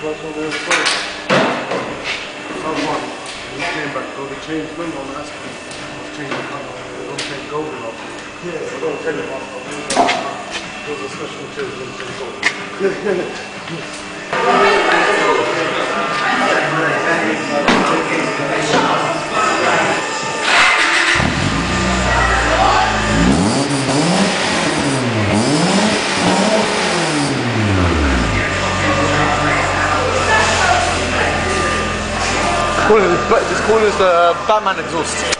price on there as well. Someone, he came back, though, they changed, remember on Aspen, I was changing the colour, they don't take gold enough. Yeah, so don't tell him after, those are special materials in the gold. Just call it the Batman exhaust.